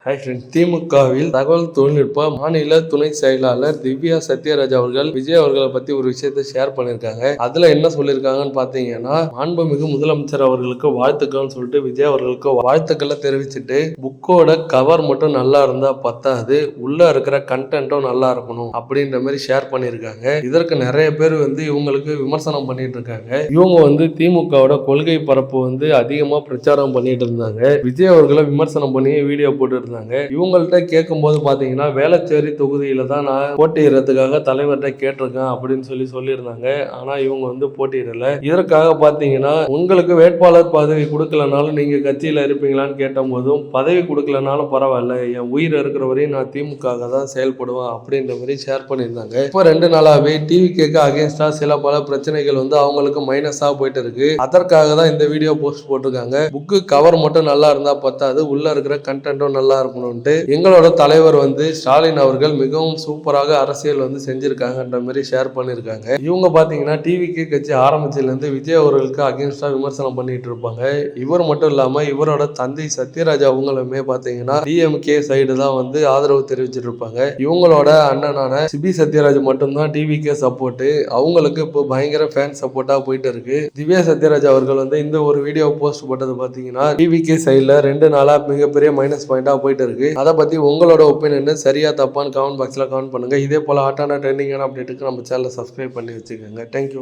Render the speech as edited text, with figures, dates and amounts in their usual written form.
Hi friend, திமுகவில் தகவல் தொழில்நுட்ப மாநில துணை செயலாளர் திவ்யா சத்யராஜ் அவர்கள் விஜய் அவர்களை பத்தி ஒரு விஷயத்தை ஷேர் பண்ணியிருக்காங்க. அதுல என்ன சொல்லியிருக்காங்கன்னு பாத்தீங்கன்னா, மாண்புமிகு முதலமைச்சர் அவர்களுக்கு வாழ்த்துக்கள்னு சொல்லிட்டு விஜய் அவர்களுக்கு வாழ்த்துக்களை தெரிவிச்சுட்டு, புக்கோட கவர் மட்டும் நல்லா இருந்தா பத்தாது, உள்ள இருக்கிற கண்டென்ட்டும் நல்லா இருக்கணும் அப்படின்ற மாதிரி ஷேர் பண்ணியிருக்காங்க. இதற்கு நிறைய பேர் இவங்களுக்கு விமர்சனம் பண்ணிட்டு இருக்காங்க. இவங்க திமுகவோட கொள்கை பரப்பு அதிகமா பிரச்சாரம் பண்ணிட்டு இருந்தாங்க. விஜய் அவர்களை விமர்சனம் பண்ணி வீடியோ போட்டு இவங்கள்ட்ட கேட்கும் போது பாத்தீங்கன்னா, வேளச்சேரி தொகுதியில தான் நான் போட்டியிடறதுக்காக தலைவர்கிட்ட கேட்டிருக்கேன் அப்படின்னு சொல்லியிருந்தாங்க. ஆனா இவங்க போட்டியிடல. இதற்காக பாத்தீங்கன்னா, உங்களுக்கு வேட்பாளர் பதவி கொடுக்கலனாலும் நீங்க கட்சியில இருப்பீங்களான்னு கேட்ட போதும், பதவி கொடுக்கலனாலும் பரவாயில்ல, என் உயிர் இருக்கிற வரையும் நான் திமுக தான் செயல்படுவேன் அப்படின்ற மாதிரி ஷேர் பண்ணியிருந்தாங்க. இப்போ 2 நாளாவே டிவிகேக்கு அகேன்ஸ்டா சில பல பிரச்சனைகள் அவங்களுக்கு மைனஸா போயிட்டு இருக்கு. அதற்காக தான் இந்த வீடியோ போஸ்ட் போட்டிருக்காங்க. புக்கு கவர் மட்டும் நல்லா இருந்தா பத்தாது, உள்ள இருக்கிற கண்டென்ட்டும் நல்லா இருக்கணும்ட்டு எங்களோட தலைவர் ஸ்டாலின் அவர்கள் மிகவும் சூப்பராக அரசியல் செஞ்சிருக்காங்கன்ற மாதிரி ஷேர் பண்ணியிருக்காங்க. இவங்க பாத்தீங்கன்னா டிவிகே கட்சி ஆரம்பிச்சதுல இருந்து விஜய் அவர்களுக்கு அகேன்ஸ்டா விமர்சனம் பண்ணிட்டு இருப்பாங்க. இவர் மட்டும் இல்லாம இவரோட தந்தை சத்யராஜ் அவங்களுமே பாத்தீங்கன்னா டிஎம்கே சைடு தான் ஆதரவு தெரிவிச்சிட்டு இருப்பாங்க. இவங்களோட அண்ணனான சிபி சத்யராஜ் மட்டும்தான் டிவிகே சப்போர்ட். அவங்களுக்கு இப்போ பயங்கர ஃபேன் சப்போர்ட்டா போயிட்டு இருக்கு. திவ்யா சத்யராஜ் அவர்கள் இந்த ஒரு வீடியோ போஸ்ட் போட்டது பாத்தீங்கன்னா டிவிகே சைட்ல 2 நாளா மிகப்பெரிய மைனஸ் பாயிண்டா போயிட்டு இருக்கு. அதை பத்தி உங்களோட ஒப்பீனியன் சரியா தப்பான்னு கமெண்ட் பாக்ஸ்ல கமெண்ட் பண்ணுங்க. இதே போல ஹாட்டான ட்ரெண்டிங்கான அப்டேட்டுக்கு நம்ம சேனலை சப்ஸ்கிரைப் பண்ணி வச்சுக்கோங்க. தேங்க்யூ.